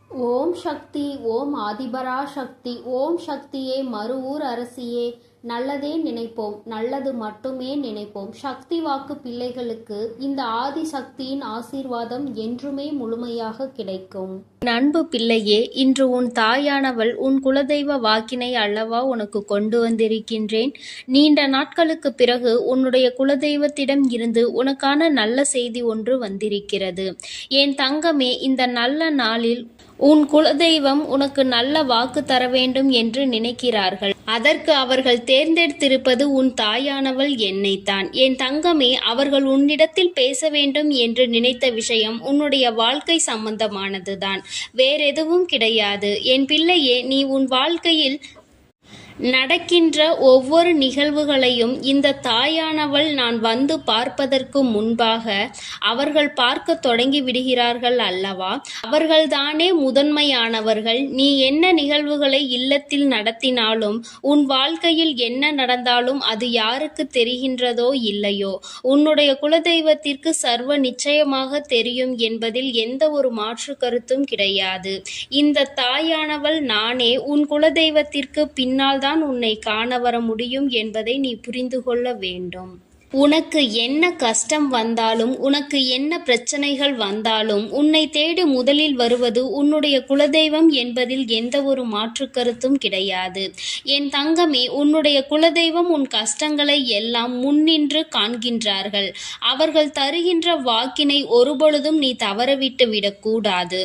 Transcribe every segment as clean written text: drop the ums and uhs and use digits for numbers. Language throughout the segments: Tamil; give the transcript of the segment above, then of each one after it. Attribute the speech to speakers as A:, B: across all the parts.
A: ஓம் சக்தி. ஓம் ஆதிபரா சக்தி. ஓம் சக்தியே, மறுவூர் அரசியே, நல்லதே நினைப்போம், நல்லது மட்டுமே நினைப்போம். சக்தி வாக்கு பிள்ளைகளுக்கு இந்த ஆதி சக்தியின் ஆசீர்வாதம் என்றுமே முழுமையாக கிடைக்கும்.
B: அன்பு பிள்ளையே, இன்று உன் தாயானவள் உன் குலதெய்வ வாக்கினை அல்லவா உனக்கு கொண்டு வந்திருக்கின்றேன். நீண்ட நாட்களுக்கு பிறகு உன்னுடைய குலதெய்வத்திடம் இருந்து உனக்கான நல்ல செய்தி ஒன்று வந்திருக்கிறது. என் தங்கமே, இந்த நல்ல நாளில் உன் குலதெய்வம் உனக்கு நல்ல வாக்கு தர வேண்டும் என்று நினைக்கிறார்கள். அதற்கு அவர்கள் தேர்ந்தெடுத்திருப்பது உன் தாயானவள் என்னைத்தான். என் தங்கமே, அவர்கள் உன்னிடத்தில் பேச வேண்டும் என்று நினைத்த விஷயம் உன்னுடைய வாழ்க்கை சம்பந்தமானதுதான், வேறெதுவும் கிடையாது. என் பிள்ளையே, நீ உன் வாழ்க்கையில் நடக்கின்ற ஒவ்வொரு நிகழ்வுகளையும் இந்த தாயானவள் நான் வந்து பார்ப்பதற்கு முன்பாக அவர்கள் பார்க்க தொடங்கி விடுகிறார்கள் அல்லவா? அவர்கள்தானே முதன்மையானவர்கள். நீ என்ன நிகழ்வுகளை இல்லத்தில் நடத்தினாலும், உன் வாழ்க்கையில் என்ன நடந்தாலும் அது யாருக்கு தெரிகின்றதோ இல்லையோ, உன்னுடைய குலதெய்வத்திற்கு சர்வ நிச்சயமாக தெரியும் என்பதில் எந்த ஒரு மாற்று கருத்தும் கிடையாது. இந்த தாயானவள் நானே உன் குலதெய்வத்திற்கு பின்னால் தான் உன்னை காண வர முடியும் என்பதை நீ புரிந்து கொள்ள வேண்டும். உனக்கு என்ன கஷ்டம் வந்தாலும், உனக்கு என்ன பிரச்சனைகள் வந்தாலும், உன்னை தேடி முதலில் வருவது உன்னுடைய குலதெய்வம் என்பதில் எந்த ஒரு மாற்று கருத்தும் கிடையாது. என் தங்கமே, உன்னுடைய குலதெய்வம் உன் கஷ்டங்களை எல்லாம் முன்னின்று காண்கின்றார்கள். அவர்கள் தருகின்ற வாக்கினை ஒருபொழுதும் நீ தவறவிட்டு விடக்கூடாது.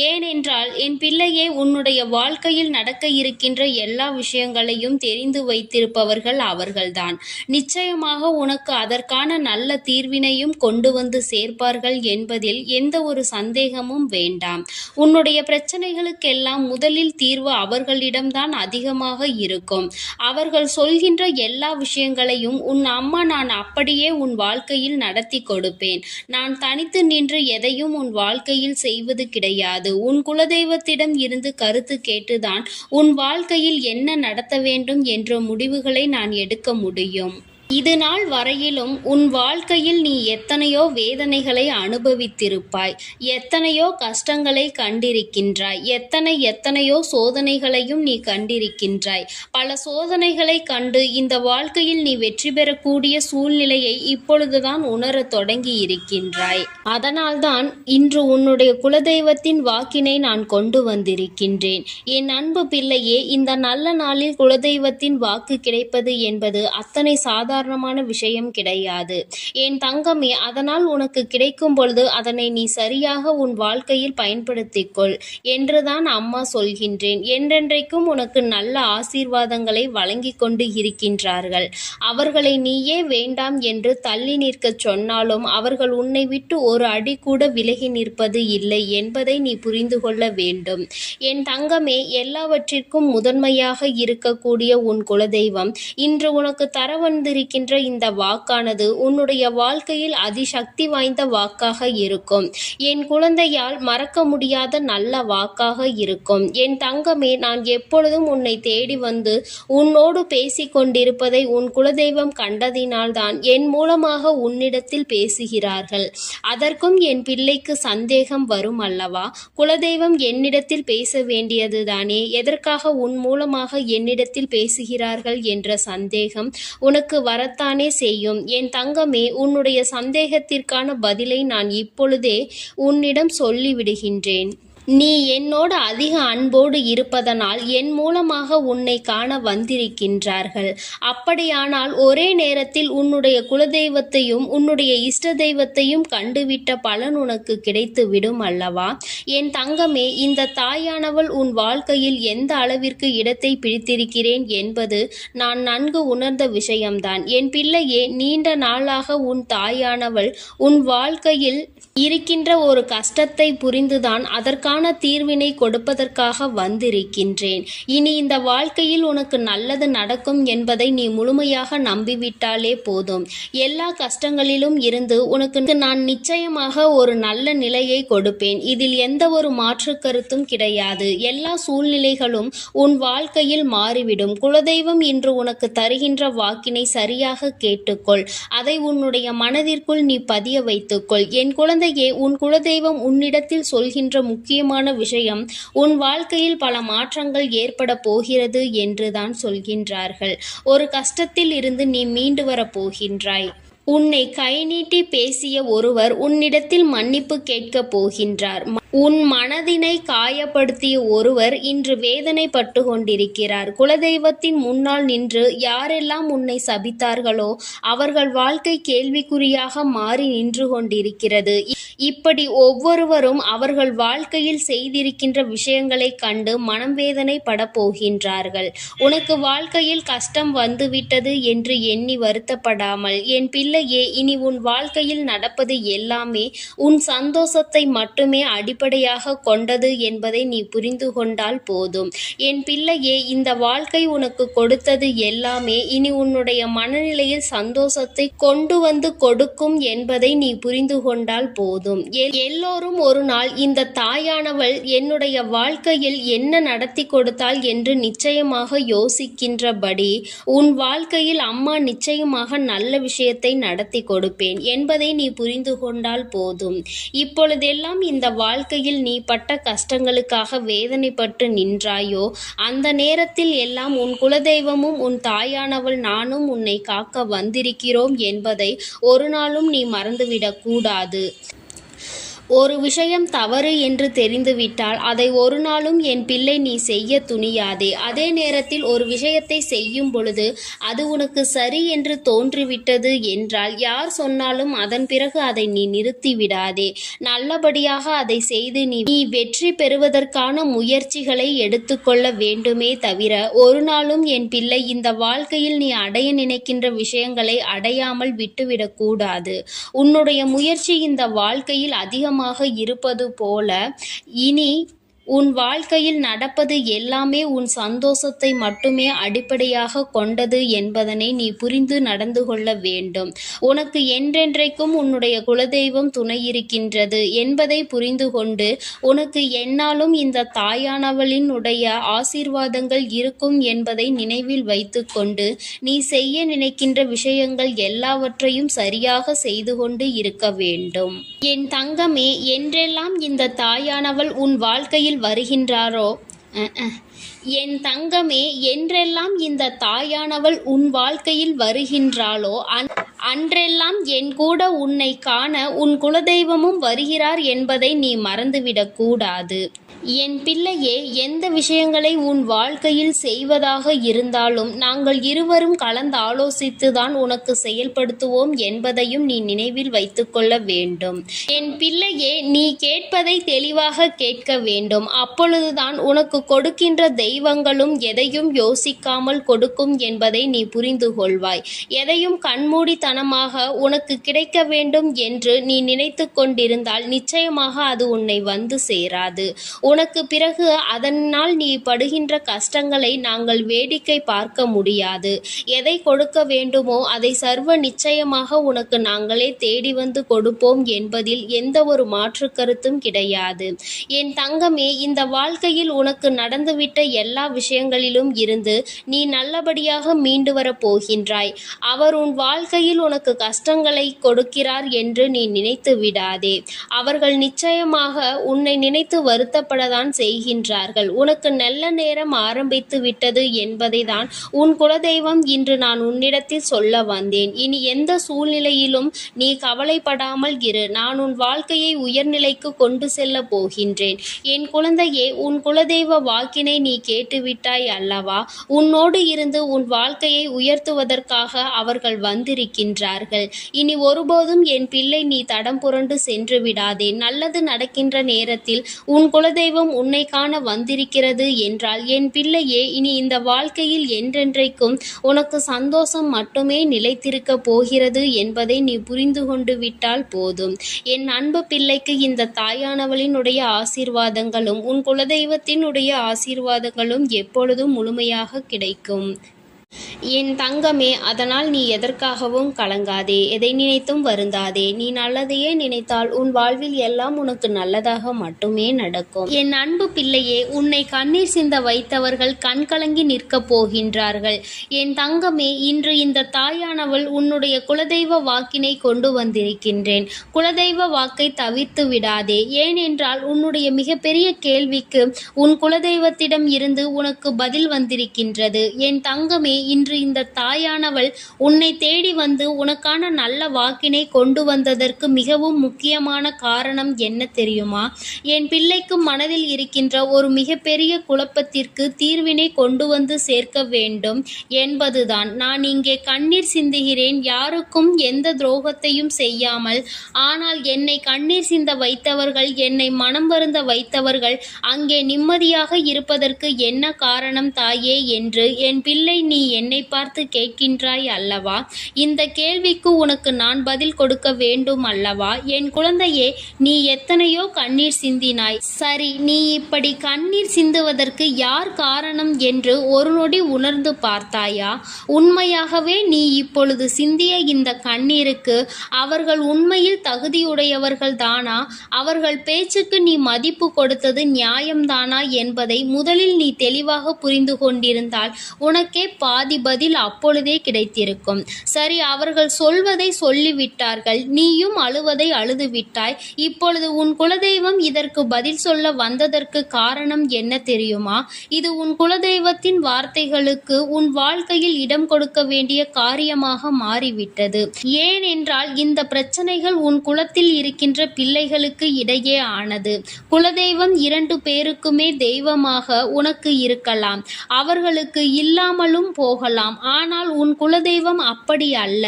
B: ஏனென்றால் என் பிள்ளையே, உன்னுடைய வாழ்க்கையில் நடக்க இருக்கின்ற எல்லா விஷயங்களையும் தெரிந்து வைத்திருப்பவர்கள் அவர்கள்தான். நிச்சயமாக உனக்கு அதற்கான நல்ல தீர்வினையும் கொண்டு வந்து சேர்ப்பார்கள் என்பதில் எந்த ஒரு சந்தேகமும் வேண்டாம். உன்னுடைய பிரச்சனைகளுக்கெல்லாம் முதலில் தீர்வு அவர்களிடம்தான் அதிகமாக இருக்கும். அவர்கள் சொல்கின்ற எல்லா விஷயங்களையும் உன் அம்மா நான் அப்படியே உன் வாழ்க்கையில் நடத்தி கொடுப்பேன். நான் தனித்து நின்று எதையும் உன் வாழ்க்கையில் செய்வது கிடையாது. உன் குலதெய்வத்திடம் இருந்து கருத்து கேட்டுதான் உன் வாழ்க்கையில் என்ன நடத்த வேண்டும் என்ற முடிவுகளை நான் எடுக்க முடியும். இது நாள் வரையிலும் உன் வாழ்க்கையில் நீ எத்தனையோ வேதனைகளை அனுபவித்திருப்பாய், எத்தனையோ கஷ்டங்களை கண்டிருக்கின்றாய், எத்தனையோ சோதனைகளையும் நீ கண்டிருக்கின்றாய். பல சோதனைகளை கண்டு இந்த வாழ்க்கையில் நீ வெற்றி பெறக்கூடிய சூழ்நிலையை இப்பொழுதுதான் உணரத் தொடங்கி இருக்கின்றாய். அதனால்தான் இன்று உன்னுடைய குலதெய்வத்தின் வாக்கினை நான் கொண்டு வந்திருக்கின்றேன். என் அன்பு பிள்ளையே, இந்த நல்ல நாளில் குலதெய்வத்தின் வாக்கு கிடைப்பது என்பது அத்தனை சாதாரண விஷயம் கிடையாது என் தங்கமே. அதனால் உனக்கு கிடைக்கும் பொழுது அதனை நீ சரியாக உன் வாழ்க்கையில் பயன்படுத்திக் கொள் என்றுதான் அம்மா சொல்கின்றேன். என்றென்றைக்கும் உனக்கு நல்ல ஆசீர்வாதங்களை வழங்கி கொண்டு இருக்கின்றார்கள். அவர்களை நீயே வேண்டாம் என்று தள்ளி நிற்க சொன்னாலும் அவர்கள் உன்னை விட்டு ஒரு அடி கூட விலகி நிற்பது இல்லை என்பதை நீ புரிந்து கொள்ள வேண்டும். என் தங்கமே, எல்லாவற்றிற்கும் முதன்மையாக இருக்கக்கூடிய உன் குலதெய்வம் இன்று உனக்கு தர வந்திருக்கின்ற இந்த வாக்கானது உன்னுடைய வாழ்க்கையில் அதிசக்தி வாய்ந்த வாக்காக இருக்கும். என் குழந்தையால் மறக்க முடியாத நல்ல வாக்காக இருக்கும். என் தங்கமே, நான் எப்பொழுதும் உன்னை தேடி வந்து உன்னோடு பேசிக் கொண்டிருப்பதை உன் குலதெய்வம் கண்டதினால்தான் என் மூலமாக உன்னிடத்தில் பேசுகிறார்கள். அதற்கும் என் பிள்ளைக்கு சந்தேகம் வரும் அல்லவா? குலதெய்வம் என்னிடத்தில் பேச வேண்டியதுதானே, எதற்காக உன் மூலமாக என்னிடத்தில் பேசுகிறார்கள் என்ற சந்தேகம் உனக்கு வரத்தானே செய்யும். என் தங்கமே, உன்னுடைய சந்தேகத்திற்கான பதிலை நான் இப்பொழுதே உன்னிடம் சொல்லிவிடுகின்றேன். நீ என்னோடு அதிக அன்போடு இருப்பதனால் என் மூலமாக உன்னை காண வந்திருக்கின்றார்கள். அப்படியானால் ஒரே நேரத்தில் உன்னுடைய குலதெய்வத்தையும் உன்னுடைய இஷ்ட தெய்வத்தையும் கண்டுவிட்ட பலன் உனக்கு கிடைத்து விடும் அல்லவா? என் தங்கமே, இந்த தாயானவள் உன் வாழ்க்கையில் எந்த அளவிற்கு இடத்தை பிடித்திருக்கிறேன் என்பது நான் நன்கு உணர்ந்த விஷயம்தான். என் பிள்ளையே, நீண்ட நாளாக உன் தாயானவள் உன் வாழ்க்கையில் இருக்கின்ற ஒரு கஷ்டத்தை புரிந்துதான் அதற்கான தீர்வினை கொடுப்பதற்காக வந்திருக்கின்றேன். இனி இந்த வாழ்க்கையில் உனக்கு நல்லது நடக்கும் என்பதை நீ முழுமையாக நம்பிவிட்டாலே போதும். எல்லா கஷ்டங்களிலும் இருந்து உனக்கு நான் நிச்சயமாக ஒரு நல்ல நிலையை கொடுப்பேன். இதில் எந்த ஒரு மாற்று கருத்தும் கிடையாது. எல்லா சூழ்நிலைகளும் உன் வாழ்க்கையில் மாறிவிடும். குலதெய்வம் இன்று உனக்கு தருகின்ற வாக்கினை சரியாக கேட்டுக்கொள். அதை உன்னுடைய மனதிற்குள் நீ பதிய வைத்துக்கொள். என் குழந்தையே, உன் குலதெய்வம் உன்னிடத்தில் சொல்கின்ற முக்கிய முக்கியமான விஷயம், உன் வாழ்க்கையில் பல மாற்றங்கள் ஏற்பட போகிறது என்றுதான் சொல்கின்றார்கள். ஒரு கஷ்டத்தில் இருந்து நீ மீண்டு வரப் போகின்றாய். உன்னை கை நீட்டி பேசிய ஒருவர் உன்னிடத்தில் மன்னிப்பு கேட்கப் போகின்றார். உன் மனதினை காயப்படுத்திய ஒருவர் இன்று வேதனைப்பட்டு கொண்டிருக்கிறார். குலதெய்வத்தின் முன்னால் நின்று யாரெல்லாம் உன்னை சபித்தார்களோ அவர்கள் வாழ்க்கை கேள்விக்குறியாக மாறி நின்று கொண்டிருக்கிறது. இப்படி ஒவ்வொருவரும் அவர்கள் வாழ்க்கையில் செய்திருக்கின்ற விஷயங்களை கண்டு மனம் வேதனைப்பட போகின்றார்கள். உனக்கு வாழ்க்கையில் கஷ்டம் வந்துவிட்டது என்று எண்ணி வருத்தப்படாமல், என் பிள்ளையே, இனி உன் வாழ்க்கையில் நடப்பது எல்லாமே உன் சந்தோஷத்தை மட்டுமே அடிப்படையாக கொண்டது என்பதை நீ புரிந்து கொண்டால் போதும். என் பிள்ளையே, இந்த வாழ்க்கை உனக்கு கொடுத்தது எல்லாமே இனி உன்னுடைய மனநிலையில் சந்தோஷத்தை கொண்டு வந்து கொடுக்கும் என்பதை நீ புரிந்து கொண்டால் போதும். எல்லோரும் ஒரு நாள் இந்த தாயானவள் என்னுடைய வாழ்க்கையில் என்ன நடத்தி கொடுத்தாள் என்று நிச்சயமாக யோசிக்கின்றபடி உன் வாழ்க்கையில் அம்மா நிச்சயமாக நல்ல விஷயத்தை நடத்தி கொடுப்பேன் என்பதை நீ புரிந்து கொண்டால் போதும். இப்பொழுதெல்லாம் இந்த வாழ்க்கையில் நீ பட்ட கஷ்டங்களுக்காக வேதனைப்பட்டு நின்றாயோ, அந்த நேரத்தில் எல்லாம் உன் குலதெய்வமும் உன் தாயானவள் நானும் உன்னை காக்க வந்திருக்கிறோம் என்பதை ஒரு நாளும் நீ மறந்துவிடக் கூடாது. ஒரு விஷயம் தவறு என்று தெரிந்துவிட்டால் அதை ஒரு நாளும் என் பிள்ளை நீ செய்ய துணியாதே. அதே நேரத்தில் ஒரு விஷயத்தை செய்யும் பொழுது அது உனக்கு சரி என்று தோன்றிவிட்டது என்றால் யார் சொன்னாலும் அதன் பிறகு அதை நீ நிறுத்தி விடாதே. நல்லபடியாக அதை செய்து நீ வெற்றி பெறுவதற்கான முயற்சிகளை எடுத்துக்கொள்ள வேண்டுமே தவிர ஒரு நாளும் என் பிள்ளை இந்த வாழ்க்கையில் நீ அடைய நினைக்கின்ற விஷயங்களை அடையாமல் விட்டுவிடக் கூடாது. உன்னுடைய முயற்சி இந்த வாழ்க்கையில் அதிகமாக இருப்பது போல இனி உன் வாழ்க்கையில் நடப்பது எல்லாமே உன் சந்தோஷத்தை மட்டுமே அடிப்படையாக கொண்டது என்பதனை நீ புரிந்து நடந்து கொள்ள வேண்டும். உனக்கு என்றென்றைக்கும் உன்னுடைய குலதெய்வம் துணை இருக்கின்றது என்பதை புரிந்து கொண்டு உனக்கு எந்நாளும் இந்த தாயானவளினுடைய ஆசீர்வாதங்கள் இருக்கும் என்பதை நினைவில் வைத்து கொண்டு நீ செய்ய நினைக்கின்ற விஷயங்கள் எல்லாவற்றையும் சரியாக செய்து கொண்டு இருக்க வேண்டும். என் தங்கமே, என்றெல்லாம் இந்த தாயானவள் உன் வாழ்க்கையில் வருகின்றாரோ என் தங்கமே, என்றெல்லாம் இந்த தாயானவள் உன் வாழ்க்கையில் வருகின்றாளோ அன்றெல்லாம் என் கூட உன்னை காண உன் குலதெய்வமும் வருகிறார் என்பதை நீ மறந்துவிடக் கூடாது. என் பிள்ளையே, எந்த விஷயங்களை உன் வாழ்க்கையில் செய்வதாக இருந்தாலும் நாங்கள் இருவரும் கலந்து ஆலோசித்துதான் உனக்கு செயல்படுத்துவோம் என்பதையும் நீ நினைவில் வைத்துக்கொள்ள வேண்டும். என் பிள்ளையே, நீ கேட்பதை தெளிவாக கேட்க வேண்டும். அப்பொழுதுதான் உனக்கு கொடுக்கின்ற தெய்வங்களும் எதையும் யோசிக்காமல் கொடுக்கும் என்பதை நீ புரிந்து கொள்வாய். எதையும் கண்மூடித்தனமாக உனக்கு கிடைக்க வேண்டும் என்று நீ நினைத்து கொண்டிருந்தால் நிச்சயமாக அது உன்னை வந்து சேராது. உனக்கு பிறகு அதனால் நீ படுகின்ற கஷ்டங்களை நாங்கள் வேடிக்கை பார்க்க முடியாது. எதை கொடுக்க வேண்டுமோ அதை சர்வ நிச்சயமாக உனக்கு நாங்களே தேடி வந்து கொடுப்போம் என்பதில் எந்த ஒரு மாற்று கருத்தும் கிடையாது. என் தங்கமே, இந்த வாழ்க்கையில் உனக்கு நடந்துவிட்ட எல்லா விஷயங்களிலும் இருந்து நீ நல்லபடியாக மீண்டு வரப் போகின்றாய். அவர் உன் வாழ்க்கையில் உனக்கு கஷ்டங்களை கொடுக்கிறார் என்று நீ நினைத்து விடாதே. அவர்கள் நிச்சயமாக உன்னை நினைத்து வருத்தப்படதான் செய்கின்றார்கள். உனக்கு நல்ல நேரம் ஆரம்பித்து விட்டது என்பதை தான் உன் குலதெய்வம் இன்று நான் உன்னிடத்தில் சொல்ல வந்தேன். இனி எந்த சூழ்நிலையிலும் நீ கவலைப்படாமல் இரு. நான் உன் வாழ்க்கையை உயர்நிலைக்கு கொண்டு செல்ல போகின்றேன். என் குழந்தையே, உன் குலதெய்வ வாக்கினை நீ கேட்டுவிட்டாய் அல்லவா? உன்னோடு இருந்து உன் வாழ்க்கையை உயர்த்துவதற்காக அவர்கள் வந்திருக்கின்றார்கள். இனி ஒருபோதும் என் பிள்ளை நீ தடம் புரண்டு சென்று விடாதே. நல்லது நடக்கின்ற நேரத்தில் உன் குலதெய்வம் உன்னை காண வந்திருக்கிறது என்றால் என் பிள்ளையே, இனி இந்த வாழ்க்கையில் என்றென்றைக்கும் உனக்கு சந்தோஷம் மட்டுமே நிலைத்திருக்க போகிறது என்பதை நீ புரிந்து கொண்டு விட்டால் போதும். என் அன்பு பிள்ளைக்கு இந்த தாயானவளினுடைய ஆசீர்வாதங்களும் உன் குலதெய்வத்தினுடைய ஆசீர்வாதங்களும் எப்பொழுதும் முழுமையாக கிடைக்கும். என் தங்கமே, அதனால் நீ எதற்காகவும் கலங்காதே, எதை நினைத்தும் வருந்தாதே. நீ நல்லதையே நினைத்தால் உன் வாழ்வில் எல்லாம் உனக்கு நல்லதாக மட்டுமே நடக்கும். என் அன்பு பிள்ளையே, உன்னை கண்ணீர் சிந்த வைத்தவர்கள் கண்கலங்கி நிற்கப் போகின்றார்கள். என் தங்கமே, இன்று இந்த தாயானவள் உன்னுடைய குலதெய்வ வாக்கினை கொண்டு வந்திருக்கின்றேன். குலதெய்வ வாக்கை தவிர்த்து விடாதே. ஏனென்றால் உன்னுடைய மிகப்பெரிய கேள்விக்கு உன் குலதெய்வத்திடம் இருந்து உனக்கு பதில் வந்திருக்கின்றது. என் தங்கமே, இன்று இந்த தாயானவள் உன்னை தேடி வந்து உனக்கான நல்ல வாக்கினை கொண்டு வந்ததற்கு மிகவும் முக்கியமான காரணம் என்ன தெரியுமா? என் பிள்ளைக்கு மனதில் இருக்கின்ற ஒரு மிகப்பெரிய குழப்பத்திற்கு தீர்வினை கொண்டு வந்து சேர்க்க வேண்டும் என்பதுதான். நான் இங்கே கண்ணீர் சிந்துகிறேன், யாருக்கும் எந்த துரோகத்தையும் செய்யாமல். ஆனால் என்னை கண்ணீர் சிந்த வைத்தவர்கள், என்னை மனம் வருந்த வைத்தவர்கள் அங்கே நிம்மதியாக இருப்பதற்கு என்ன காரணம் தாயே என்று என் பிள்ளை நீ என்னை பார்த்து கேட்கின்றாய் அல்லவா? இந்த கேள்விக்கு உனக்கு நான் பதில் கொடுக்க வேண்டும் அல்லவா? என் குழந்தையே, நீ எத்தனையோ கண்ணீர் சிந்தினாய். சரி, நீ இப்படி கண்ணீர் சிந்துவதற்கு யார் காரணம் என்று ஒரு நொடி உணர்ந்து பார்த்தாயா? உண்மையாகவே நீ இப்பொழுது சிந்திய இந்த கண்ணீருக்கு அவர்கள் உண்மையில் தகுதியுடையவர்கள் தானா? அவர்கள் பேச்சுக்கு நீ மதிப்பு கொடுத்தது நியாயம்தானா என்பதை முதலில் நீ தெளிவாக புரிந்து கொண்டிருந்தால் உனக்கே பாதி பதில் அப்பொழுதே கிடைத்திருக்கும். சரி, அவர்கள் சொல்வதை சொல்லிவிட்டார்கள், நீயும் அழுவதை அழுது விட்டாய். இப்பொழுது உன் குலதெய்வம் இதற்கு பதில் சொல்ல வந்ததற்கு காரணம் என்ன தெரியுமா? இது உன் குலதெய்வத்தின் வார்த்தைகளுக்கு உன் வாழ்க்கையில் இடம் கொடுக்க வேண்டிய காரியமாக மாறிவிட்டது. ஏனென்றால் இந்த பிரச்சனைகள் உன் குலத்தில் இருக்கின்ற பிள்ளைகளுக்கு இடையே ஆனது. குலதெய்வம் 2 பேருக்குமே தெய்வமாக உனக்கு இருக்கலாம், அவர்களுக்கு இல்லாமலும் போகலாம். ஆனால் உன் குலதெய்வம் அப்படி அல்ல.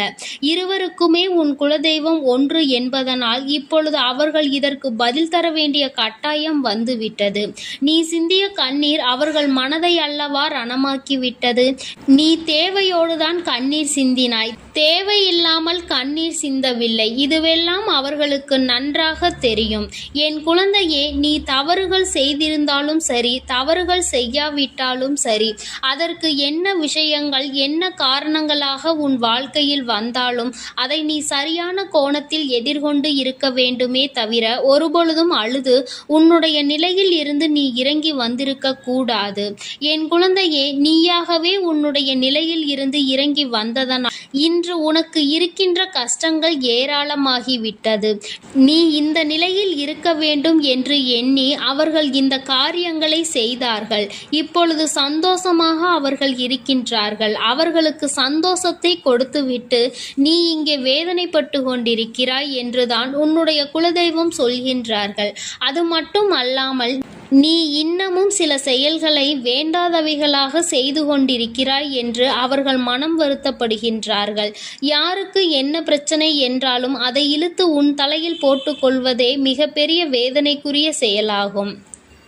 B: இருவருக்குமே உன் குலதெய்வம் ஒன்று என்பதனால் இப்பொழுது அவர்கள் இதற்கு பதில் தர வேண்டிய கட்டாயம் வந்துவிட்டது. நீ சிந்திய கண்ணீர் அவர்கள் மனதை அல்லவா ரணமாக்கிவிட்டது. நீ தேவையோடுதான் கண்ணீர் சிந்தினாய், தேவையில்லாமல் கண்ணீர் சிந்தவில்லை. இதுவெல்லாம் அவர்களுக்கு நன்றாக தெரியும். என் குழந்தையே, நீ தவறுகள் செய்திருந்தாலும் சரி, தவறுகள் செய்யாவிட்டாலும் சரி, அதற்கு என்ன விஷயங்கள் என்ன காரணங்களாக உன் வாழ்க்கையில் வந்தாலும் அதை நீ சரியான கோணத்தில் எதிர்கொண்டு இருக்க வேண்டுமே தவிர ஒருபொழுதும் அழுது உன்னுடைய நிலையில் இருந்து நீ இறங்கி வந்திருக்க கூடாது. என் குழந்தையே, நீயாகவே உன்னுடைய நிலையில் இருந்து இறங்கி வந்ததனால் இன்று உனக்கு இருக்கின்ற கஷ்டங்கள் ஏராளமாகிவிட்டது. நீ இந்த நிலையில் இருக்க வேண்டும் என்று எண்ணி அவர்கள் இந்த காரியங்களை செய்தார்கள். இப்பொழுது சந்தோஷமாக அவர்கள் இருக்கின்றார்கள். அவர்களுக்கு சந்தோஷத்தை கொடுத்துவிட்டு நீ இங்கே வேதனைப்பட்டு கொண்டிருக்கிறாய் என்றுதான் உன்னுடைய குலதெய்வம் சொல்கின்றார்கள். அது மட்டும் அல்லாமல் நீ இன்னமும் சில செயல்களை வேண்டாதவைகளாக செய்து கொண்டிருக்கிறாய் என்று அவர்கள் மனம் வருத்தப்படுகின்றார்கள். யாருக்கு என்ன பிரச்சனை என்றாலும் அதை இழுத்து உன் தலையில் போட்டுக்கொள்வதே மிகப்பெரிய வேதனைக்குரிய செயலாகும்.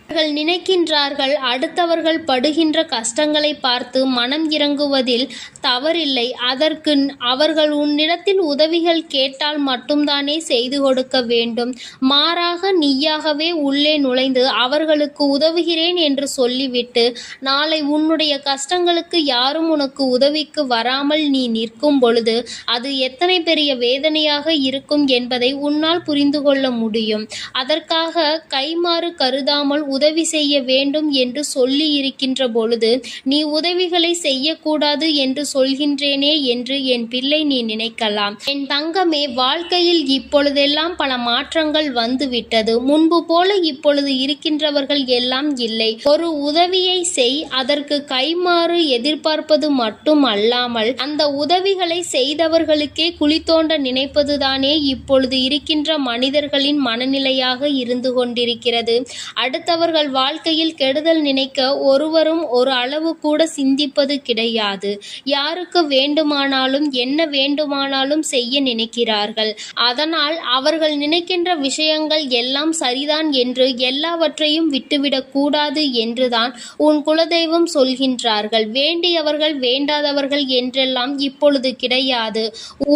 B: அவர்கள் நினைக்கின்றார்கள், அடுத்தவர்கள் படுகின்ற கஷ்டங்களை பார்த்து மனம் இறங்குவதில் தவறில்லை. அதற்கு அவர்கள் உன்னிடத்தில் உதவிகள் கேட்டால் மட்டும்தானே செய்து கொடுக்க வேண்டும். மாறாக நீயாகவே உள்ளே நுழைந்து அவர்களுக்கு உதவுகிறேன் என்று சொல்லிவிட்டு நாளை உன்னுடைய கஷ்டங்களுக்கு யாரும் உனக்கு உதவிக்கு வராமல் நீ நிற்கும் பொழுது அது எத்தனை பெரிய வேதனையாக இருக்கும் என்பதை உன்னால் புரிந்து கொள்ள முடியும். அதற்காக கைமாறு கருதாமல் உதவி செய்ய வேண்டும் என்று சொல்லி இருக்கின்ற பொழுது நீ உதவிகளை செய்யக்கூடாது என்று சொல்கின்றேனே என்று என் பிள்ளை நீ நினைக்கலாம். என் தங்கமே, வாழ்க்கையில் இப்பொழுதெல்லாம் பல மாற்றங்கள் வந்துவிட்டது. முன்பு போல இப்பொழுது இருக்கின்றவர்கள் எல்லாம் இல்லை. ஒரு உதவியை செய், அதற்கு கைமாறு எதிர்பார்ப்பது மட்டும் அல்லாமல் அந்த உதவிகளை செய்தவர்களுக்கே குழி தோண்ட நினைப்பதுதானே இப்பொழுது இருக்கின்ற மனிதர்களின் மனநிலையாக இருந்து கொண்டிருக்கிறது. அடுத்தவர்கள் வாழ்க்கையில் கெடுதல் நினைக்க ஒருவரும் ஒரு அளவு கூட சிந்திப்பது கிடையாது. யாருக்கு வேண்டுமானாலும் என்ன வேண்டுமானாலும் செய்ய நினைக்கிறார்கள். அதனால் அவர்கள் நினைக்கின்ற விஷயங்கள் எல்லாம் சரிதான் என்று எல்லாவற்றையும் விட்டுவிடக் கூடாது என்றுதான் உன் குலதெய்வம் சொல்கின்றார்கள். வேண்டியவர்கள் வேண்டாதவர்கள் என்றெல்லாம் இப்பொழுது கிடையாது.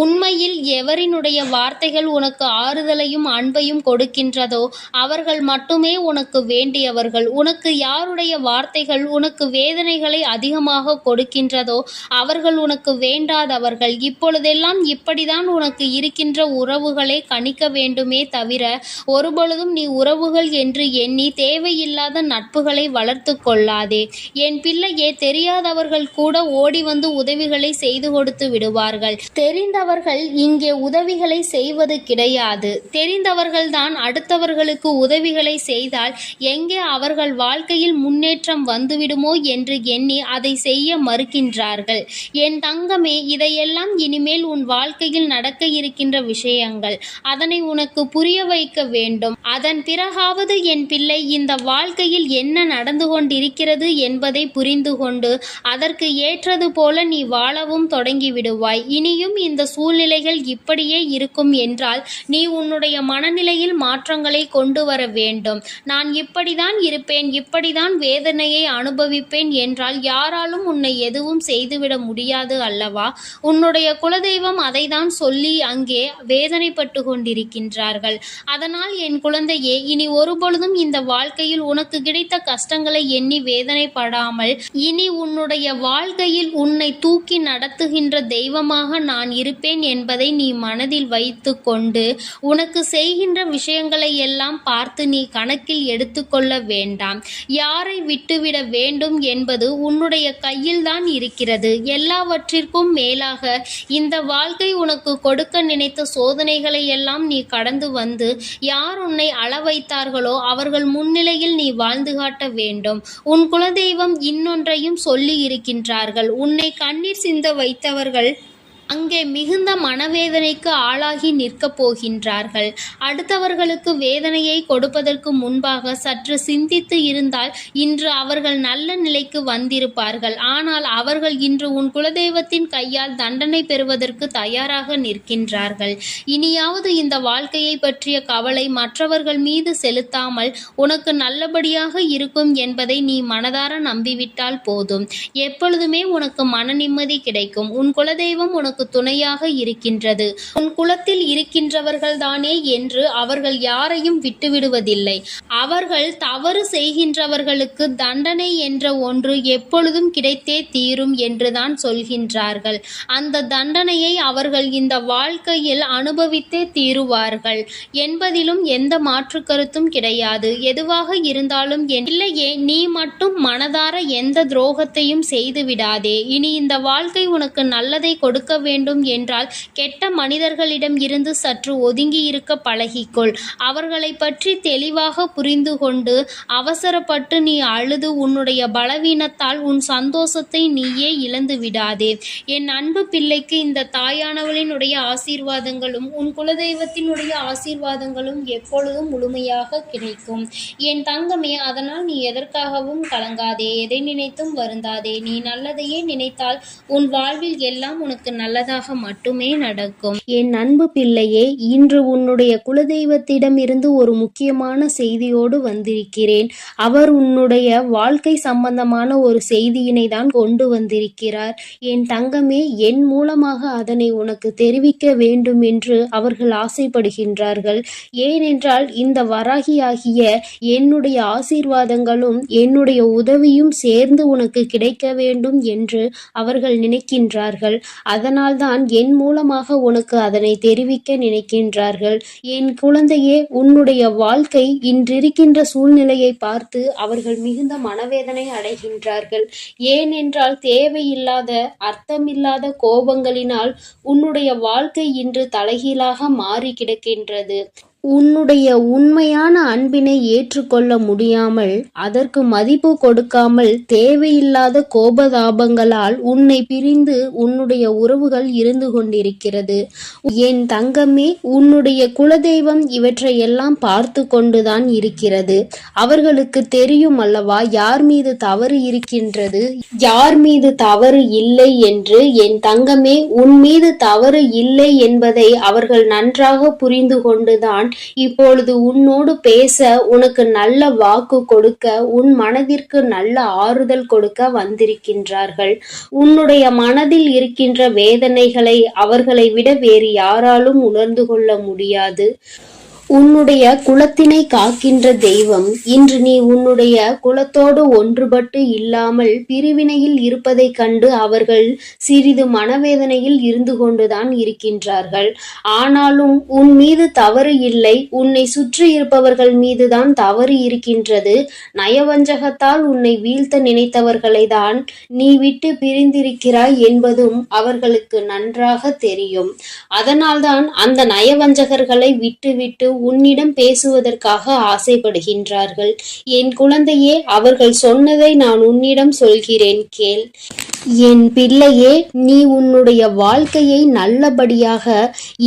B: உண்மையில் எவரினுடைய வார்த்தைகள் உனக்கு ஆறுதலையும் அன்பையும் கொடுக்கின்றதோ அவர்கள் மட்டுமே உனக்கு வேண்டிய வேண்டியவர்கள். உனக்கு யாருடைய வார்த்தைகள் உனக்கு வேதனைகளை அதிகமாக கொடுக்கின்றதோ அவர்கள் உனக்கு வேண்டாதவர்கள். இப்பொழுதெல்லாம் இப்படிதான் உனக்கு இருக்கின்ற உறவுகளை கணிக்க வேண்டுமே தவிர ஒருபொழுதும் நீ உறவுகள் என்று எண்ணி தேவையில்லாத நட்புகளை வளர்த்து கொள்ளாதே. என் பிள்ளையே, தெரியாதவர்கள் கூட ஓடி வந்து உதவிகளை செய்து கொடுத்து விடுவார்கள். தெரிந்தவர்கள் இங்கே உதவிகளை செய்வது கிடையாது. தெரிந்தவர்கள்தான் அடுத்தவர்களுக்கு உதவிகளை செய்தால் எங்கே அவர்கள் வாழ்க்கையில் முன்னேற்றம் வந்துவிடுமோ என்று எண்ணி அதை செய்ய மறுக்கின்றார்கள். என் தங்கமே, இதையெல்லாம் இனிமேல் உன் வாழ்க்கையில் நடக்க இருக்கின்ற விஷயங்கள். அதனை உனக்கு புரிய வைக்க வேண்டும். அதன் பிறகாவது என் பிள்ளை இந்த வாழ்க்கையில் என்ன நடந்து கொண்டிருக்கிறது என்பதை புரிந்து கொண்டு அதற்கு ஏற்றது போல நீ வாழவும் தொடங்கி விடுவாய். இனியும் இந்த சூழ்நிலைகள் இப்படியே இருக்கும் என்றால் நீ உன்னுடைய மனநிலையில் மாற்றங்களை கொண்டு வர வேண்டும். நான் இப்படிதான் இருப்பேன், இப்படிதான் வேதனையை அனுபவிப்பேன் என்றால் யாராலும் உன்னை எதுவும் செய்துவிட முடியாது அல்லவா? உன்னுடைய குலதெய்வம் அதை தான் சொல்லி அங்கே வேதனைப்பட்டு கொண்டிருக்கின்றார்கள். அதனால் என் குழந்தையே, இனி ஒருபொழுதும் இந்த வாழ்க்கையில் உனக்கு கிடைத்த கஷ்டங்களை எண்ணி வேதனைப்படாமல் இனி உன்னுடைய வாழ்க்கையில் உன்னை தூக்கி நடத்துகின்ற தெய்வமாக நான் இருப்பேன் என்பதை நீ மனதில் வைத்து கொண்டு உனக்கு செய்கின்ற விஷயங்களை எல்லாம் பார்த்து நீ கணக்கில் எடுத்துக்கொள்ள வேண்டாம். யாரை விட்டுவிட வேண்டும் என்பது உன்னுடைய கையில்தான் இருக்கிறது. எல்லாவற்றிற்கும் மேலாக இந்த வாழ்க்கை உனக்கு கொடுக்க நினைத்த சோதனைகளை எல்லாம் நீ கடந்து வந்து யார் உன்னை அள வைத்தார்களோ அவர்கள் முன்னிலையில் நீ வாழ்ந்து காட்ட வேண்டும். உன் குலதெய்வம் இன்னொன்றையும் சொல்லி இருக்கின்றார்கள். உன்னை கண்ணீர் சிந்த வைத்தவர்கள் அங்கே மிகுந்த மனவேதனைக்கு ஆளாகி நிற்கப் போகின்றார்கள். அடுத்தவர்களுக்கு வேதனையை கொடுப்பதற்கு முன்பாக சற்று சிந்தித்து இருந்தால் இன்று அவர்கள் நல்ல நிலைக்கு வந்திருப்பார்கள். ஆனால் அவர்கள் இன்று உன் குலதெய்வத்தின் கையால் தண்டனை பெறுவதற்கு தயாராக நிற்கின்றார்கள். இனியாவது இந்த வாழ்க்கையை பற்றிய கவலை மற்றவர்கள் மீது செலுத்தாமல் உனக்கு நல்லபடியாக இருக்கும் என்பதை நீ மனதார நம்பிவிட்டால் போதும். எப்பொழுதுமே உனக்கு மன நிம்மதி கிடைக்கும். உன் குலதெய்வம் உனக்கு துணையாக இருக்கின்றது. உன் குலத்தில் இருக்கின்றவர்கள் தானே என்று அவர்கள் யாரையும் விட்டுவிடுவதில்லை. அவர்கள் தவறு செய்கின்றவர்களுக்கு தண்டனை என்ற ஒன்று எப்பொழுதும் கிடைத்தே தீரும் என்றுதான் சொல்கின்றார்கள். அந்த தண்டனையை அவர்கள் இந்த வாழ்க்கையில் அனுபவித்தே தீருவார்கள் என்பதிலும் எந்த மாற்று கருத்தும் கிடையாது. எதுவாக இருந்தாலும் இல்லையே, நீ மட்டும் மனதார எந்த துரோகத்தையும் செய்து விடாதே. இனி இந்த வாழ்க்கை உனக்கு நல்லதை கொடுக்க வேண்டும் என்றால் கெட்ட மனிதர்களிடம் இருந்து சற்று ஒதுங்கி இருக்க பழகிக்கொள். அவர்களை பற்றி தெளிவாக புரிந்து கொண்டு அவசரப்பட்டு நீ அழுது உன்னுடைய பலவீனத்தால் உன் சந்தோஷத்தை நீயே இழந்து விடாதே. என் அன்பு பிள்ளைக்கு இந்த தாயானவளினுடைய ஆசீர்வாதங்களும் உன் குலதெய்வத்தினுடைய ஆசீர்வாதங்களும் எப்பொழுதும் முழுமையாக கிடைக்கும். என் தங்கமே, அதனால் நீ எதற்காகவும் கலங்காதே, எதை நினைத்தும் வருந்தாதே. நீ நல்லதையே நினைத்தால் உன் வாழ்வில் எல்லாம் உனக்கு நல்லதாக மட்டுமே நடக்கும். என் அன்பு பிள்ளையே, இன்று உன்னுடைய குலதெய்வத்திடம் இருந்து ஒரு முக்கியமான செய்தியோடு வந்திருக்கிறேன். அவர் உன்னுடைய வாழ்க்கை சம்பந்தமான ஒரு செய்தியினை தான் கொண்டு வந்திருக்கிறார். என் தங்கமே, என் மூலமாக அதனை உனக்கு தெரிவிக்க வேண்டும் என்று அவர்கள் ஆசைப்படுகின்றார்கள். ஏனென்றால் இந்த வராகியாகிய என்னுடைய ஆசீர்வாதங்களும் என்னுடைய உதவியும் சேர்ந்து உனக்கு கிடைக்க வேண்டும் என்று அவர்கள் நினைக்கின்றார்கள். அதனால்தான் என் மூலமாக உனக்கு அதனை தெரிவிக்க நினைக்கின்றார்கள். என் குழந்தையே, உன்னுடைய வாழ்க்கை இன்றிருக்கின்ற சூழ்நிலையை பார்த்து அவர்கள் மிகுந்த மனவேதனை அடைகின்றார்கள். ஏனென்றால் தேவையில்லாத அர்த்தமில்லாத கோபங்களினால் உன்னுடைய வாழ்க்கை இன்று தலைகீழாக மாறி கிடக்கின்றது. உன்னுடைய உண்மையான அன்பினை ஏற்றுக்கொள்ள முடியாமல் அதற்கு மதிப்பு கொடுக்காமல் தேவையில்லாத கோபதாபங்களால் உன்னை பிரிந்து உன்னுடைய உறவுகள் இருந்து கொண்டிருக்கிறது. என் தங்கமே, உன்னுடைய குலதெய்வம் இவற்றையெல்லாம் பார்த்து கொண்டுதான் இருக்கிறது. அவர்களுக்கு தெரியும் அல்லவா யார் மீது தவறு இருக்கின்றது, யார் மீது தவறு இல்லை என்று. என் தங்கமே, உன் மீது தவறு இல்லை என்பதை அவர்கள் நன்றாக புரிந்து கொண்டுதான் இப்பொழுது உன்னோடு பேச, உனக்கு நல்ல வாக்கு கொடுக்க, உன் மனதிற்கு நல்ல ஆறுதல் கொடுக்க வந்திருக்கின்றார்கள். உன்னுடைய மனதில் இருக்கின்ற வேதனைகளை அவர்களை விட வேறு யாராலும் உணர்ந்து கொள்ள முடியாது.
A: உன்னுடைய குலத்தினை காக்கின்ற தெய்வம் இன்று நீ உன்னுடைய குலத்தோடு ஒன்றுபட்டு இல்லாமல் பிரிவினையில் இருப்பதைக் கண்டு அவர்கள் சிறிது மனவேதனையில் இருந்து கொண்டுதான் இருக்கின்றார்கள். ஆனாலும் உன் மீது தவறு இல்லை, உன்னை சுற்றி இருப்பவர்கள் மீதுதான் தவறு இருக்கின்றது. நயவஞ்சகத்தால் உன்னை வீழ்த்த நினைத்தவர்களை தான் நீ விட்டு பிரிந்திருக்கிறாய் என்பதும் அவர்களுக்கு நன்றாக தெரியும். அதனால்தான் அந்த நயவஞ்சகர்களை விட்டுவிட்டு உன்னிடம் பேசுவதற்காக ஆசைப்படுகின்றார்கள். என் குழந்தையே, அவர்கள் சொன்னதை நான் உன்னிடம் சொல்கிறேன், கேள். என் பிள்ளையே, நீ உன்னுடைய வாழ்க்கையை நல்லபடியாக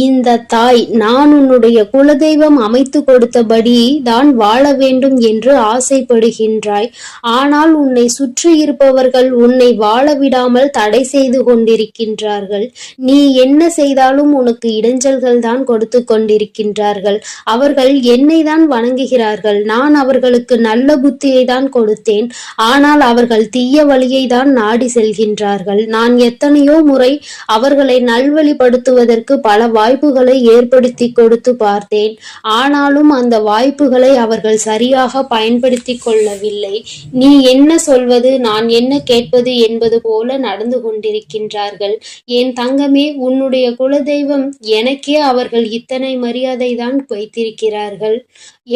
A: இந்த தாய் நான் உன்னுடைய குலதெய்வம் அமைத்து கொடுத்தபடி தான் வாழ வேண்டும் என்று ஆசைப்படுகின்றாய். ஆனால் உன்னை சுற்றி இருப்பவர்கள் உன்னை வாழ விடாமல் தடை செய்து கொண்டிருக்கின்றார்கள். நீ என்ன செய்தாலும் உனக்கு இடைஞ்சல்கள் தான் கொடுத்து கொண்டிருக்கின்றார்கள். அவர்கள் என்னை தான் வணங்குகிறார்கள். நான் அவர்களுக்கு நல்ல புத்தியை தான் கொடுத்தேன். ஆனால் அவர்கள் தீய வழியை தான் நாடி செல்கிறார்கள். நான் எத்தனையோ முறை அவர்களை நல்வழிப்படுத்துவதற்கு பல வாய்ப்புகளை ஏற்படுத்தி கொடுத்து பார்த்தேன். ஆனாலும் அந்த வாய்ப்புகளை அவர்கள் சரியாக பயன்படுத்தி கொள்ளவில்லை. நீ என்ன சொல்வது, நான் என்ன கேட்பது என்பது போல நடந்து கொண்டிருக்கின்றார்கள். என் தங்கமே, உன்னுடைய குலதெய்வம் எனக்கே அவர்கள் இத்தனை மரியாதை தான் வைத்திருக்கிறார்கள்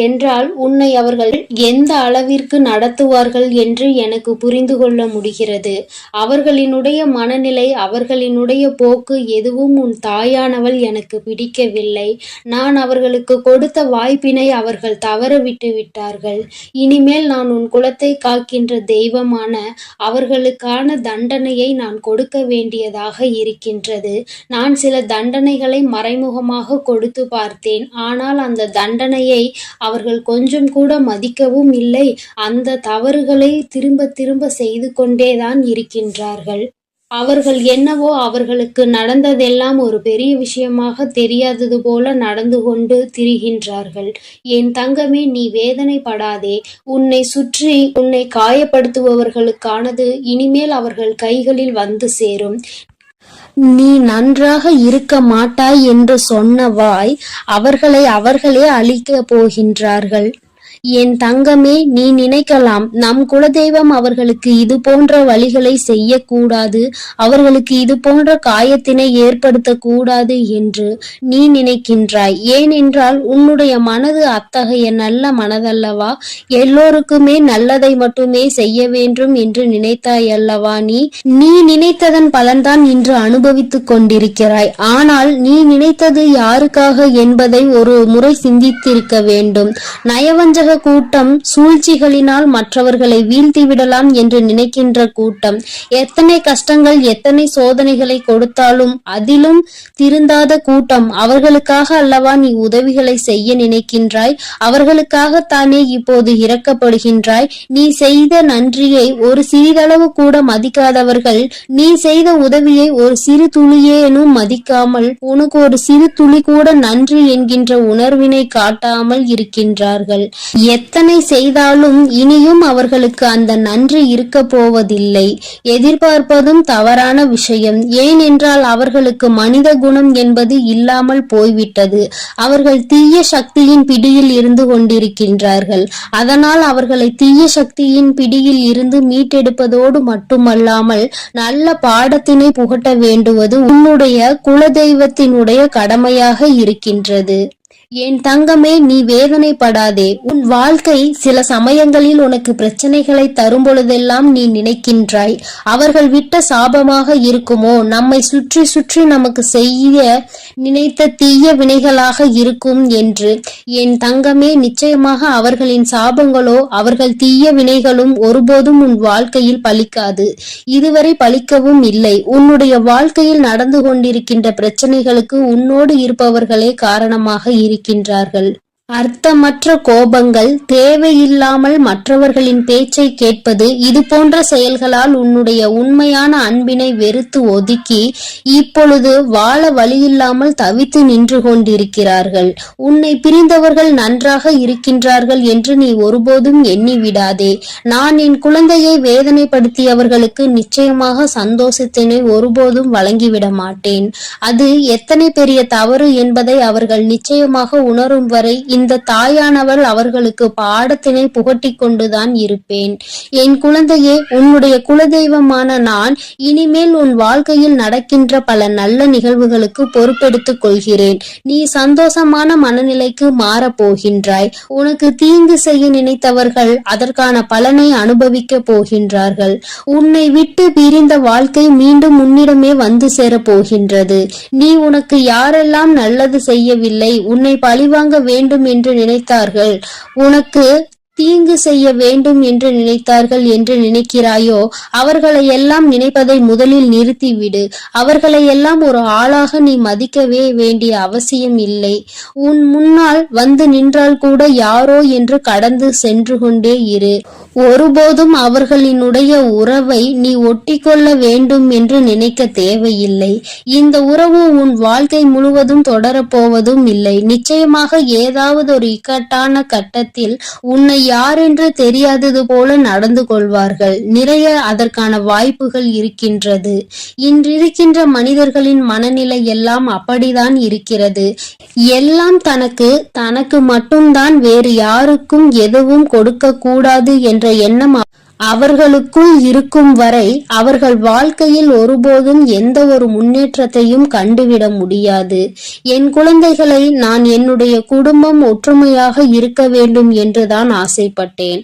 A: என்றால் உன்னை அவர்கள் எந்த அளவிற்கு நடத்துவார்கள் என்று எனக்கு புரிந்து கொள்ள முடிகிறது. அவர்களினுடைய மனநிலை, அவர்களினுடைய போக்கு எதுவும் உன் தாயானவள் எனக்கு பிடிக்கவில்லை. நான் அவர்களுக்கு கொடுத்த வாய்ப்பினை அவர்கள் தவற விட்டு விட்டார்கள். இனிமேல் நான் உன் குலத்தை காக்கின்ற தெய்வமான அவர்களுக்கான தண்டனையை நான் கொடுக்க வேண்டியதாக இருக்கின்றது. நான் சில தண்டனைகளை மறைமுகமாக கொடுத்து பார்த்தேன். ஆனால் அந்த தண்டனையை அவர்கள் கொஞ்சம் கூட மதிக்கவும் இல்லை. அந்த தவறுகளை திரும்ப திரும்ப செய்து கொண்டேதான் இருக்கின்றார்கள். அவர்கள் என்னவோ அவர்களுக்கு நடந்ததெல்லாம் ஒரு பெரிய விஷயமாக தெரியாதது போல நடந்து கொண்டு திரிகின்றார்கள். என் தங்கமே, நீ வேதனைப்படாதே. உன்னை சுற்றி உன்னை காயப்படுத்துபவர்களுக்கானது இனிமேல் அவர்கள் கைகளில் வந்து சேரும். நீ நன்றாக இருக்க மாட்டாய் என்று சொன்ன வாய் அவர்களே அழிக்கப் போகின்றார்கள். என் தங்கமே, நீ நினைக்கலாம் நம் குலதெய்வம் அவர்களுக்கு இது போன்ற வழிகளை செய்யக்கூடாது, அவர்களுக்கு இது போன்ற காயத்தினை ஏற்படுத்தக்கூடாது என்று நீ நினைக்கின்றாய். ஏனென்றால் உன்னுடைய மனது அத்தகைய நல்ல மனதல்லவா? எல்லோருக்குமே நல்லதை மட்டுமே செய்ய வேண்டும் என்று நினைத்தாய் அல்லவா? நீ நினைத்ததன் பலன்தான் இன்று அனுபவித்துக் கொண்டிருக்கிறாய். ஆனால் நீ நினைத்தது யாருக்காக என்பதை ஒரு முறை சிந்தித்திருக்க வேண்டும். நயவஞ்சக கூட்டம் சூழ்ச்சிகளினால் மற்றவர்களை வீழ்த்திவிடலாம் என்று நினைக்கின்ற கூட்டம். எத்தனை கஷ்டங்கள், எத்தனை சோதனைகளை கொடுத்தாலும் அதிலும் திருந்தாத கூட்டம். அவர்களுக்காக அல்லவா நீ உதவிகளை செய்ய நினைக்கின்றாய்? அவர்களுக்காகத்தானே இப்போது இரக்கப்படுகின்றாய்? நீ செய்த நன்றியை ஒரு சிறிதளவு கூட மதிக்காதவர்கள் நீ செய்த உதவியை ஒரு சிறு துளியேனும் மதிக்காமல் உனக்கு ஒரு சிறு துளி கூட நன்றி என்கின்ற உணர்வினை காட்டாமல் இருக்கின்றார்கள். எத்தனை செய்தாலும் இனியும் அவர்களுக்கு அந்த நன்றி இருக்க போவதில்லை. எதிர்பார்ப்பதும் தவறான விஷயம். ஏனென்றால் அவர்களுக்கு மனித குணம் என்பது இல்லாமல் போய்விட்டது. அவர்கள் தீய சக்தியின் பிடியில் இருந்து கொண்டிருக்கின்றார்கள். அதனால் அவர்களை தீய சக்தியின் பிடியில் இருந்து மீட்டெடுப்பதோடு மட்டுமல்லாமல் நல்ல பாடத்தினை புகட்ட வேண்டுவது உன்னுடைய குலதெய்வத்தினுடைய கடமையாக இருக்கின்றது. என் தங்கமே, நீ வேதனைப்படாதே. உன் வாழ்க்கை சில சமயங்களில் உனக்கு பிரச்சனைகளை தரும் பொழுதெல்லாம் நீ நினைக்கின்றாய், அவர்கள் விட்ட சாபமாக இருக்குமோ, நம்மை சுற்றி சுற்றி நமக்கு செய்ய நினைத்த தீய வினைகளாக இருக்கும் என்று. என் தங்கமே, நிச்சயமாக அவர்களின் சாபங்களோ அவர்கள் தீய வினைகளும் ஒருபோதும் உன் வாழ்க்கையில் பலிக்காது. இதுவரை பலிக்கவும் இல்லை. உன்னுடைய வாழ்க்கையில் நடந்து கொண்டிருக்கின்ற பிரச்சனைகளுக்கு உன்னோடு இருப்பவர்களே காரணமாக இருக்கின்றார்கள். அர்த்தமற்ற கோபங்கள், தேவையில்லாமல் மற்றவர்களின் பேச்சை கேட்பது, இது போன்ற செயல்களால் உன்னுடைய உண்மையான அன்பினை வெறுத்து ஒதுக்கி இப்பொழுது வாழ வழியில்லாமல் தவித்து நின்று கொண்டிருக்கிறார்கள். உன்னை பிரிந்தவர்கள் நன்றாக இருக்கின்றார்கள் என்று நீ ஒருபோதும் எண்ணி விடாதே. நான் என் குழந்தையை வேதனைப்படுத்தியவர்களுக்கு நிச்சயமாக சந்தோஷத்தினை ஒருபோதும் வழங்கிவிட மாட்டேன். அது எத்தனை பெரிய தவறு என்பதை அவர்கள் நிச்சயமாக உணரும் வரை
B: இந்த தாயானவள் அவர்களுக்கு பாடத்தினை புகட்டி கொண்டுதான் இருப்பேன். என் குழந்தையே, உன்னுடைய குலதெய்வமான நான் இனிமேல் உன் வாழ்க்கையில் நடக்கின்ற பல நல்ல நிகழ்வுகளுக்கு பொறுப்பெடுத்துக் கொள்கிறேன். நீ சந்தோஷமான மனநிலைக்கு மாறப் போகின்றாய். உனக்கு தீங்கு செய்ய நினைத்தவர்கள் அதற்கான பலனை அனுபவிக்க போகின்றார்கள். உன்னை விட்டு பிரிந்த வாழ்க்கை மீண்டும் உன்னிடமே வந்து சேரப் போகின்றது. நீ உனக்கு யாரெல்லாம் நல்லது செய்யவில்லை, உன்னை பழிவாங்க வேண்டும் என்று நினைத்தார்கள், உனக்கு தீங்கு செய்ய வேண்டும் என்று நினைத்தார்கள் என்று நினைக்கிறாயோ, அவர்களை எல்லாம் நினைப்பதை முதலில் நிறுத்திவிடு. அவர்களை எல்லாம் ஒரு ஆளாக நீ மதிக்கவே வேண்டிய அவசியம் இல்லை. உன் முன்னால் வந்து நின்றால் கூட யாரோ என்று கடந்து சென்று கொண்டே இரு. ஒருபோதும் அவர்களினுடைய உறவை நீ ஒட்டிக்கொள்ள வேண்டும் என்று நினைக்க தேவையில்லை. இந்த உறவு உன் வாழ்க்கை முழுவதும் தொடரப்போவதும் இல்லை. நிச்சயமாக ஏதாவது ஒரு இக்கட்டான கட்டத்தில் உன்னை யார் என்று தெரியாதது போல நடந்து கொள்வார்கள். நிறைய அதற்கான வாய்ப்புகள் இருக்கின்றது. இன்றிருக்கின்ற மனிதர்களின் மனநிலை எல்லாம் அப்படிதான் இருக்கிறது. எல்லாம் தனக்கு மட்டும்தான், வேறு யாருக்கும் எதுவும் கொடுக்க கூடாது என்ற எண்ணம் அவர்களுக்குள் இருக்கும் வரை அவர்கள் வாழ்க்கையில் ஒருபோதும் எந்த ஒரு முன்னேற்றத்தையும் கண்டுவிட முடியாது. என் குழந்தைகளை, நான் என்னுடைய குடும்பம் ஒற்றுமையாக இருக்க வேண்டும் என்றுதான் ஆசைப்பட்டேன்.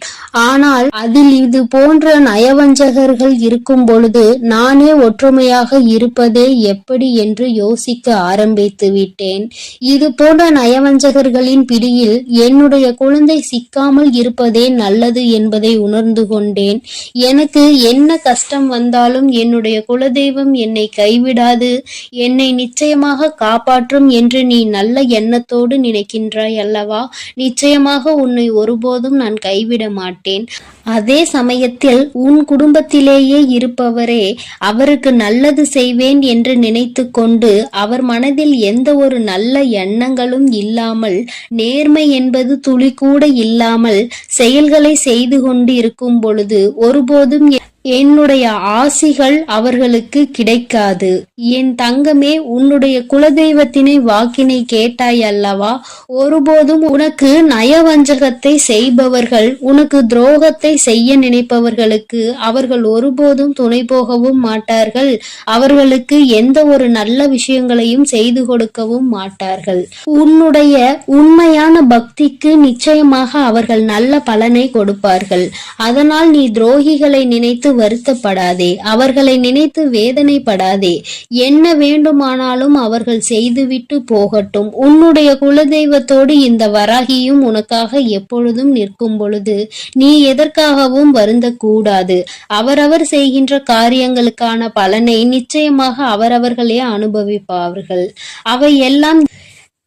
B: ஆனால் அதில் இது போன்ற நயவஞ்சகர்கள் இருக்கும் பொழுது நானே ஒற்றுமையாக இருப்பதே எப்படி என்று யோசிக்க ஆரம்பித்து விட்டேன். இது போன்ற நயவஞ்சகர்களின் பிடியில் என்னுடைய குழந்தை சிக்காமல் இருப்பதே நல்லது என்பதை உணர்ந்து கொண்டேன். எனக்கு என்ன கஷ்டம் வந்தாலும் என்னுடைய குலதெய்வம் என்னை கைவிடாது, என்னை நிச்சயமாக காப்பாற்றும் என்று நீ நல்ல எண்ணத்தோடு நினைக்கின்றாய் அல்லவா? நிச்சயமாக உன்னை ஒருபோதும் நான் கைவிட மாட்டேன். அதே சமயத்தில் உன் குடும்பத்திலேயே இருப்பவரே அவருக்கு நல்லது செய்வேன் என்று நினைத்து கொண்டு அவர் மனதில் எந்த ஒரு நல்ல எண்ணங்களும் இல்லாமல், நேர்மை என்பது துளி கூட இல்லாமல் செயல்களை செய்து கொண்டு இருக்கும் பொழுது ஒருபோதும் என்னுடைய ஆசிகள் அவர்களுக்கு கிடைக்காது. என் தங்கமே, உன்னுடைய குலதெய்வத்தினை வாக்கினை கேட்டாய் அல்லவா? ஒருபோதும் உனக்கு நயவஞ்சகத்தை செய்பவர்கள், உனக்கு துரோகத்தை செய்ய நினைப்பவர்களுக்கு அவர்கள் ஒருபோதும் துணை போகவும் மாட்டார்கள். அவர்களுக்கு எந்த ஒரு நல்ல விஷயங்களையும் செய்து கொடுக்கவும் மாட்டார்கள். உன்னுடைய உண்மையான பக்திக்கு நிச்சயமாக அவர்கள் நல்ல பலனை கொடுப்பார்கள். அதனால் நீ துரோகிகளை நினைத்து வருத்தப்படாதே, அவர்களை நினைத்து வேதனைப்படாதே. என்ன வேண்டுமானாலும் அவர்கள் செய்துவிட்டு போகட்டும். உன்னுடைய குலதெய்வத்தோடு இந்த வராகியும் உனக்காக எப்பொழுதும் நிற்கும் பொழுது நீ எதற்காகவும் வருந்தக்கூடாது. அவரவர் செய்கின்ற காரியங்களுக்கான பலனை நிச்சயமாக அவரவர்களே அனுபவிப்பார்கள். அவை எல்லாம்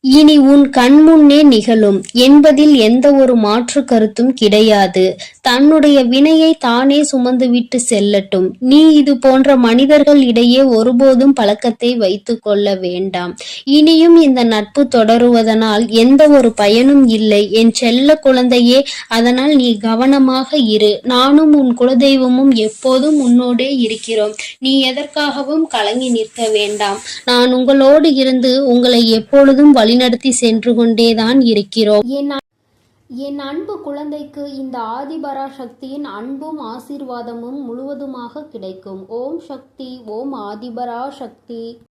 B: இனி உன் கண்முன்னே நிகழும் என்பதில் எந்த ஒரு மாற்று கருத்தும் கிடையாது. தன்னுடைய வினையை தானே சுமந்துவிட்டு செல்லட்டும். நீ இது போன்ற மனிதர்கள் இடையே ஒருபோதும் பழக்கத்தை வைத்துக் கொள்ள வேண்டாம். இனியும் இந்த நட்பு தொடருவதனால் எந்த ஒரு பயனும் இல்லை என் செல்ல குழந்தையே. அதனால் நீ கவனமாக இரு. நானும் உன் குலதெய்வமும் எப்போதும் உன்னோடே இருக்கிறோம். நீ எதற்காகவும் கலங்கி நிற்க வேண்டாம். நான் உங்களோடு இருந்து உங்களை எப்பொழுதும் வழிநடத்தி சென்று கொண்டேதான் இருக்கிறோம்.
A: என் அன்பு குழந்தைக்கு இந்த ஆதிபராசக்தியின் அன்பும் ஆசீர்வாதமும் முழுவதுமாக கிடைக்கும். ஓம் சக்தி, ஓம் ஆதிபராசக்தி.